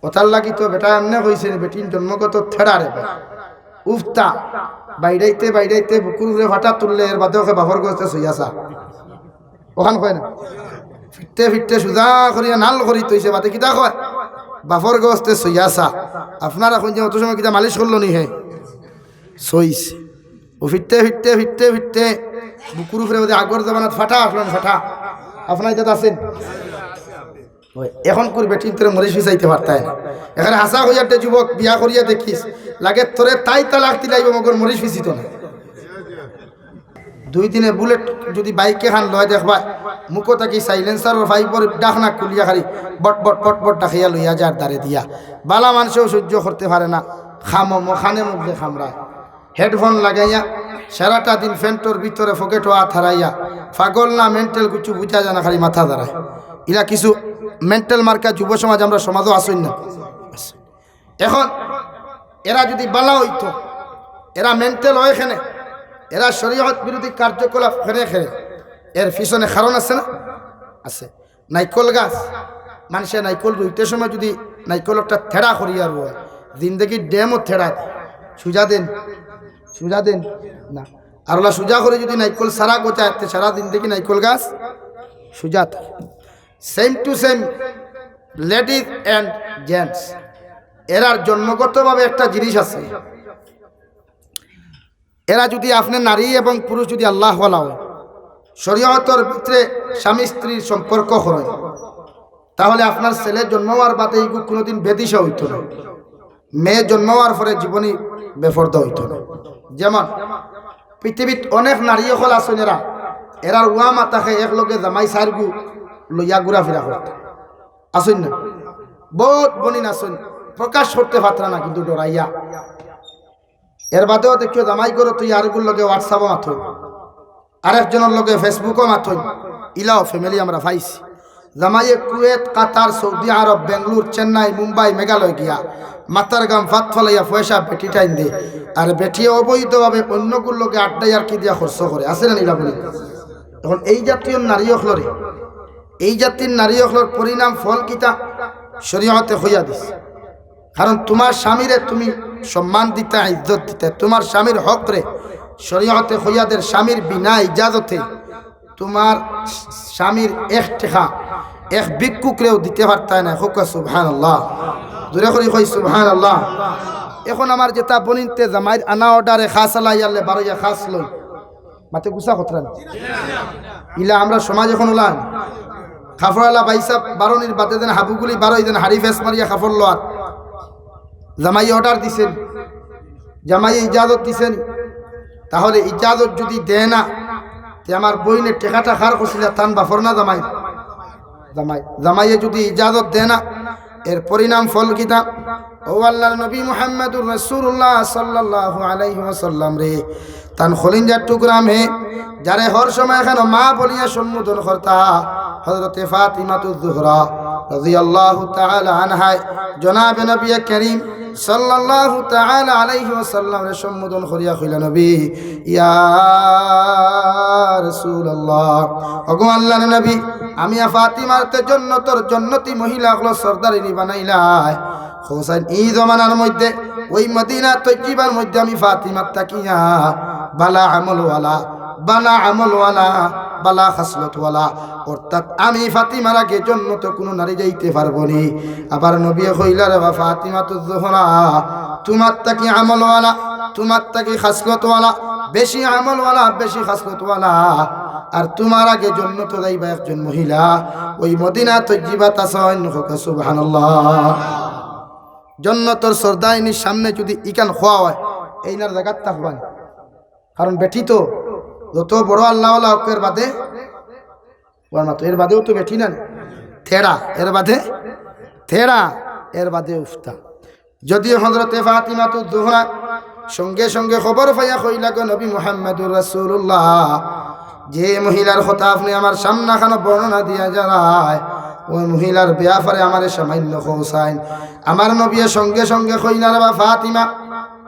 ওতার লাগি তো বেটা এমনি কইছে বেটিন জন্মগত থেড়া রে উফতা বাইরাইতে বাইরাইতে বুকুর উপরে ফাটা তুললে এর বাদে ওকে বাফর গস্তে সইয়াছা ওখান কয় না ফিরতে ফিরতে সুজা করিয়া নাল করি তৈছে বাদে কিতা কয় বাফর গস্তে সইয়াছা আপনার এখন যে অত সময় কিতা মালিশ করলো নি হে সইস ও ফিরতে ফিরতে ফিরতে ফিরতে বুকুর উপরে ওদের আগর জমানাত ফাটা আসলেন ফাটা আপনার এটা আছেন এখন করে বেটিন তোরে মরিস ফিসাইতে পারতায় না এখানে হাসা হইয়াতে যুবক বিয়া করিয়া দেখিস লাগে তোরে তাই তালাক দিলাইব মগর মরিস ফিসিত না 2 দিনে বুলেট যদি বাইকে খান লয় দেখবা মুখো থাকি সাইলেন্সার ফাইবর ডাকনা খুলিয়া খালি বট বট বট বট ডাকিয়া লইয়া যার দ্বারে দিয়া বালা মানুষও সহ্য করতে পারে না খানে মুখে খামড়ায় হেডফোন লাগাইয়া সারাটা দিন ফ্যান্টোর ভিতরে ফকেটো হারাইয়া পাগল না মেন্টাল কিছু বুঝা যায় না খালি মাথা দাঁড়ায় ইলা কিছু মেন্টাল মার্কা যুব সমাজ আমরা সমাজও আসই না এখন এরা যদি বালা হইতো এরা মেন্টাল হয় এখানে এরা শরীয়ত বিরোধী কার্যকলাপ ফেরে খেলে এর পিছনে কারণ আছে না আছে নাইকল গাছ মানুষের নাইকল রুইতে সময় যদি নাইকল একটা থেড়া করিয়া রয় জিন্দগি ড্যামও থেড়া সুজা দেন না আর ওলা সুজা করে যদি নাইকল সারা গোচায় সারা জিন্দগি নাইকল গাছ সুজা same to same ladies and gents এরার জন্মগতভাবে একটা জিনিস আছে এরা যদি আপনার নারী এবং পুরুষ যদি আল্লাহ ওয়ালা হয় শরীয়তের ভিতরে স্বামী স্ত্রীর সম্পর্ক হয় তাহলে আপনার ছেলে জন্ম হওয়ার বাদে এইগুলো কোনোদিন বেদিশা হইত না মেয়ে জন্ম হওয়ার পরে জীবনী বেফর্দ হইত না যেমন পৃথিবীত অনেক নারী হল আছেন এরার ওয়া মাতাকে একলগে জামাই সারগু লইয়া ঘুরাফেরা করতে আসুন না বহুত বনিন আসুন প্রকাশ করতে পাত্রা না কিন্তু ডরাইয়া এর বাদেও দেখিও জামাই করো তুই আরেকগুলোর লগে হোয়াটসঅ্যাপও মাথই আরেকজনের লগে ফেসবুকও মাথই ইলাও ফ্যামিলি আমরা পাইছি জামাইয়ে কুয়েত কাতার সৌদি আরব বেঙ্গলোর চেন্নাই মুম্বাই মেঘালয় গিয়া মাতার গাম ভাত ফলাইয়া পয়সা বেটি টাইম দে আর বেটিয়ে অবৈধভাবে অন্যগুলোর লগে আড্ডাই আর কি দিয়া খরচ করে আছে না নিলা বলি এখন এই জাতীয় নারী হলরে এই জাতির নারী হলর পরিণাম ফল কিতা শরীয়তে হইয়া দিস কারণ তোমার স্বামীরে তুমি সম্মান দিতে ইজ্জত দিতে তোমার স্বামীর হক রে শরীয়তে হইয়াদের স্বামীর বিনা ইজাজতে তোমার স্বামীর এক টেকা এক ভিক্ষুকরেও দিতে পারতায় না হোক সুবহানাল্লাহ দূরে করি কই সুবহানাল্লাহ এখন আমার যেটা বনিনতে জামাইর আনা অর্ডারে খাস আলাইয়ালে বারোয়া খাস লই মাতে গুছা খতরা ইলা আমরা সমাজ এখন ওলান খাফরওয়ালা বাইসা বারোনির বাদে দেন হাবুগুলি বারোই দেন হাড়ি ফেস মারিয়া খাফর লোয়ার জামাই অর্ডার দিছেন জামাই ইজাজত দিছেন তাহলে ইজাজত যদি দেয় না তে আমার বইনের টেকাটা খার করছিল তান বাফর না জামাই জামাই জামাইয়ে যদি ইজাজত দেয় না এর পরিণাম ফল কিতা ও আল্লাহর নবী মুহাম্মদুর রাসূলুল্লাহ সাল্লাল্লাহু আলাইহি ওয়াসাল্লাম রে তান খলিঞ্জার টুকরা মে যারে হর সময় এখানে মা বলিয়া সম্বোধন করতা হযরতে ফাতিমাতুজ জোহরা রাদিয়াল্লাহু তাআলা আনহা জনাবে নবী করিম সাল্লাল্লাহু তাআলা আলাইহি ওয়াসাল্লাম রে সম্বোধন করিয়া কইলা নবী ইয়া রাসূলুল্লাহ ওগো আল্লাহর নবী আমি ফাতিমার তে জান্নাতের জান্নাতি মহিলা হলো সরদারিনী বানাইলাই হোসেন এই জমানার মধ্যে ওই মদিনা তৈয়বার মধ্যে আমি ফাতিমার তাকিয়া বালা আমলওয়ালা বালা খাসলতওয়ালা অর্থাৎ আমি ফাতিমার আগে জান্নাতে কোনো নারী যাইতে পারবো নি আবার নবী কইলা রে ফাতিমাতুজ জোহরা তোমার তাকি আমলওয়ালা তোমার তাকি খাসলতওয়ালা বেশি আমলওয়ালা বেশি খাসলতওয়ালা আর তোমার আগে জান্নাতে যাইবা একজন মহিলা ওই মদিনা তৈয়বাত আছেন সুবহানাল্লাহ জান্নাতের সরদাইনির সামনে যদি ইকান খোয়া হয় এইনার জায়গাত থাকবেন কারণ বেটি তো যত বড় আল্লাহওয়ালা হকের বাদে এর বাদেও তো বেটি না থেড়া এর বাদে উফতা যদিও হযরতে ফাতিমাতুজ জোহরা সঙ্গে সঙ্গে খবর পাইয়া কইলা গো নবী মুহাম্মদুর রাসূলুল্লাহ যে মহিলার কথা আপনি আমার সামনাখানে বর্ণনা দিয়া যায় ওই মহিলার ব্যাপারে আমার সামান্য খোসাইন আমার নবী সঙ্গে সঙ্গে কইলা রে ফাতিমা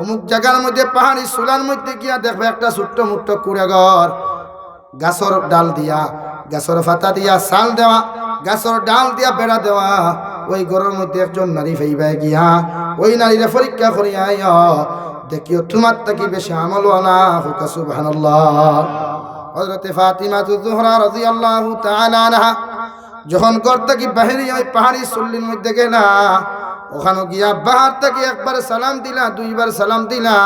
অমুক জায়গার মধ্যে পাহাড়ি সুলার মধ্যে গিয়া দেখবে একটা ছোট্ট মুট্ট কুড়ে ঘর গাছর ডাল দিয়া গাছর ফাতা দিয়া সাল দেওয়া গাছর ডাল দিয়া বেড়া দেওয়া ওই ঘরের মধ্যে একজন নারী ফাইবা গিয়া ওই নারীরা পরীক্ষা করিয়া দেখিও তোমার থেকে বেশি আমলওয়ালা হোক সুবহানাল্লাহ। হযরতে ফাতিমা যুহরা রাদিয়াল্লাহু তাআলা আনহা যখন ঘর থেকে বাহিরে ওই পাহাড়ি চুল্লির মধ্যে গেলা, ওখানে গিয়া বাহার থেকে একবার সালাম দিলা, দুইবার সালাম দিলা,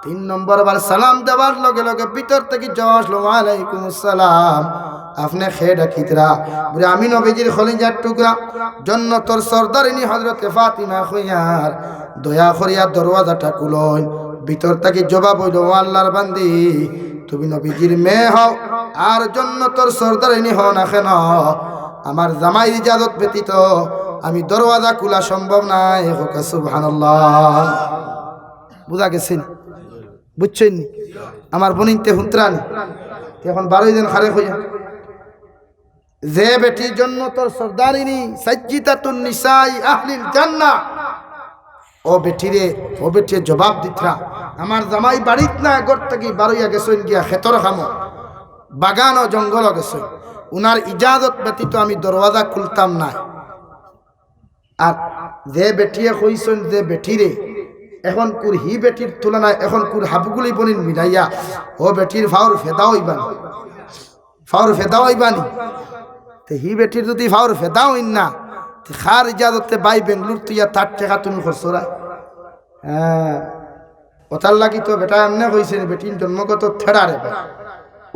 3 নম্বর বার সালাম দেওয়ার লগে লগে ভিতর থেকে জবাব আসলো ওয়ালাইকুম আসসালাম। আপনি খেয়ে ডাকিতরা বলে আমি নবীজির খলিজার টুকরা জান্নাতের সরদারিনী হযরতে ফাতিমা খুইয়ার দয়া করিয়া দরওয়াজাটা খুলুন। ভিতর থেকে জবাব হইল ও আল্লাহর বান্দি, তুমি নবীজির মেয়ে হও আর জান্নাতের সরদারিনী হও না কেন, আমার জামাই ইজাজত ব্যতীত আমি দরওয়াজা খোলা সম্ভব নাই। হোক সুবহানাল্লাহ। বুঝা গেছেন? বুঝছেন? আমার বনিনতে হুঁতরানি এখন 12 দিন খারে হইয়া যে বেটির জন্য তোর সরদারিনী সাজ্জিদাতুন নিসাই আহলিল জান্নাহ, ও বেটিরে ও বেটির জবাব দিতরা আমার জামাই বাড়িত না ঘর থেকে বারইয়া গেছেন গিয়া খেতর খামো বাগান ও জঙ্গল গেছেন, উনার ইজাজত ব্যতীত আমি দরওয়াজা খুলতাম না। আর যে বেটিয়ে কইছেন যে বেটিরে এখন কুর হি বেটির তুলনায় এখন কুর হাবুগুলি বনিন মিলাইয়া ও বেটির ফাউর ফেদা হইবানি, ফাউর ফেদা হইবানি। তে হি বেটির যদি ফাউর ফেদা হইন না খার ইজাজতে বাই বেঙ্গলুর তুইয়া তার টাকা তুমি খরচরা। হ্যাঁ ওটার লাগি তো বেটা এমনি কইছেন বেটির জন্মগত থেড়া রে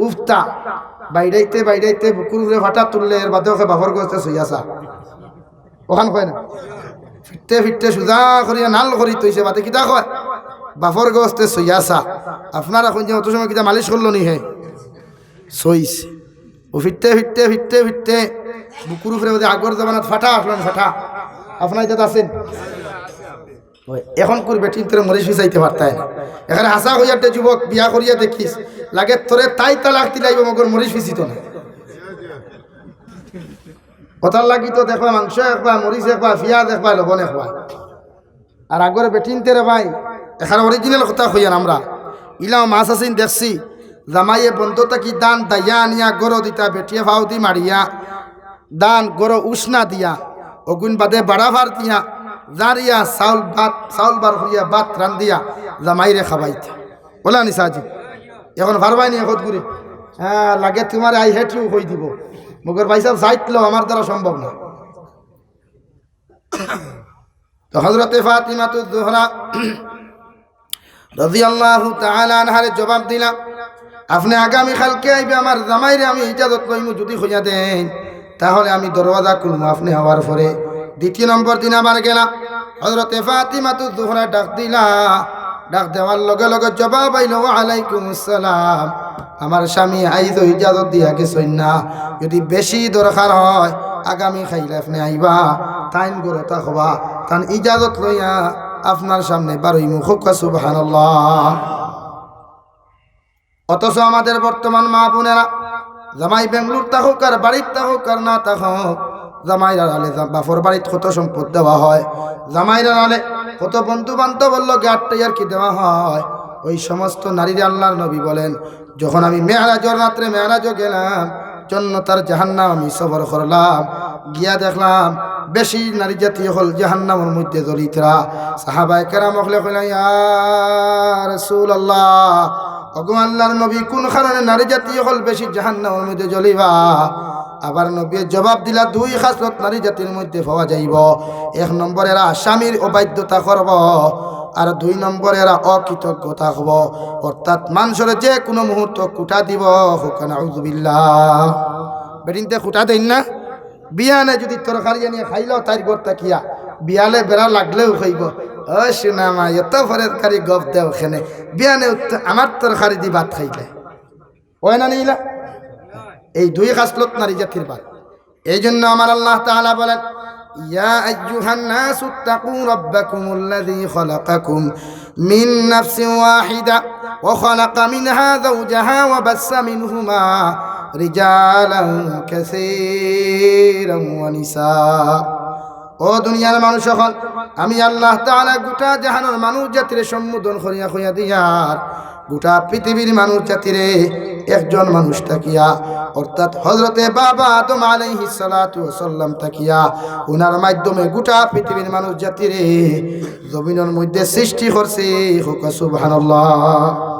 উফতা বাইরাইতে বাইরাইতে বুকুর উপরে ফাটা তুললে এর বাদে ওকে বাফর গছতে সইয়াছা ওখান কয় না ফিরতে ফিরতে সুজা করিয়া নাল করি তৈছে বাদে কিতা কয় বাফর গছতে সইয়াছা। আপনারা এখন যে অত সময় কিতা মালিশ করলো নি হে সইস ও ফিরতে ফিরতে ফিরতে ফিরতে বুকুর উপরে ওদের আগর জমানাত ফাটা আসলেন ফাটা আপনার এটা আছেন এখন কুর বেটিন তোরে মরিস ফিসাইতে পারতায় না। এখানে হাসা হইয়াতে যুবক বিয়া করিয়া দেখিস লাগে তোরে তাই তালাক দিলাইব মগর মরিস ফিসিত না। কথার লাগি তো দেখবা মাংস একবা মরিচ একবা পিঁয়াজ একবা লবণ একবা। আর আগর বেটিন তেরে ভাই এখানে অরিজিনাল কথা হইয়ান আমরা ইলাও মাছ আসিন দেখছি জামাইয়ে বন্ধ থাকি দান দাইয়া আনিয়া গরো দিতা বেটিয়ে ভাও দি মারিয়া দান গরো উষ্ণা দিয়া অগুন বাদে বাড়া ভার দিয়া জারিয়া চাউল বার হইয়া ভাত রান্ধিয়া জামাইরে খাবাইতে বলা নি সাজি এখন ভারবাই নি এখন ঘুরে হ্যাঁ লাগে তোমার আই হেটিও হয়ে দিব মগর ভাই সাহেব যাইতলো আমার দ্বারা সম্ভব না। তো হযরতে ফাতিমা যুহরা রাদিয়াল্লাহু তাআলা আনহার জবাব দিলাম আপনি আগামী কালকে আইবে আমার জামাইরে আমি ইজাজত লইমু যদি হইয়া দেন তাহলে আমি দরওয়াজা খুলমু আপনি হওয়ার পরে। 2 নম্বর দিন আবার গেলাম হযরতে ফাতিমা যুহরা ডাক দিলা, ডাক দেওয়ার লগে লগে জবাব আইল ওয়ালাইকুম আসসালাম। আমার স্বামী আইজ ইজাজত দিয়া গেছেন না, যদি বেশি দরকার হয় আগামী খাইলে আপনি আইবা তাইন গরতা হবা তান ইজাজত লইয়া আপনার সামনে বারোই মুখ সুবহানাল্লাহ। অথচ আমাদের বর্তমান মা বোনেরা জামাই বেঙ্গলুর থাকুক আর বাড়ির থাকুক আর না থাকুক জামাইরা আলে বাফর বাড়িতে কত সম্পদ দেওয়া হয়, জামাইরা আলে কত বন্ধু বান্ধব লগে আটটাইয়ার কি দেওয়া হয়। ওই সমস্ত নারীরা আল্লাহর নবী বলেন যখন আমি মেহরাজের রাত্রে মেহরাজও গেলাম জান্নাত জাহান্নাম আমি সফর করলাম গিয়া দেখলাম বেশি নারী জাতি হল জাহান্নামের মধ্যে জড়িতরা। সাহাবায়ে কেরাম হলে কইলেন ইয়া রাসূলুল্লাহ ওগো আল্লাহর নবী কোন কারণে নারী জাতি হল বেশি জাহান্নামের মধ্যে জ্বলিবা? আবার নবী জবাব দিলা 2 খাসলত নারী জাতির মধ্যে পাওয়া যাইব। 1 নম্বর এরা স্বামীর অবাধ্যতা করব আর 2 নম্বর এরা অকৃতজ্ঞতা হব, অর্থাৎ মানুষের যে কোনো মুহূর্ত কুটা দিব। নাউযুবিল্লাহ বেরিনতে কুটা দেন না বিয়ানে যদি তরকারি নিয়ে খাইলেও তার গড়তা কিয়া বিয়ালে বেড়া লাগলেও খাইব ও শোনা মা এত ফরের কারি গপ দেও ওখানে বিয়ানে আমার তরকারি দি ভাত খাইলে ওই না নিলা। এই 2 খাসলত নারী জাতির বাদ। এই জন্য আমার আল্লাহ তাআলা বলেন ইয়া আইয়ুহান নাসু তাকু রাব্বাকুমুল্লাযী খালাকাকুম মিন নাফসিন ওয়াহিদা ওয়া খালাকা মিনহা যাওজাহা ওয়া বাসসা মিনহুমা রিজালান কাসীরান ওয়া নিসা। ও দুনিয়ার মানুষ সকল আমি আল্লাহ তাআলা গোটা জাহানের মানুষ জাতিরে সম্বোধন করিয়া কইয়া দিয়ার গোটা পৃথিবীর মানুষ জাতিরে একজন মানুষ তাকিয়া অর্থাৎ হযরতে বাবা আদম আলাইহিস সালাতু ওয়াস সালাম তাকিয়া উনার মাধ্যমে গোটা পৃথিবীর মানুষ জাতিরে জমিনের মধ্যে সৃষ্টি করছে। সুবহানাল্লাহ।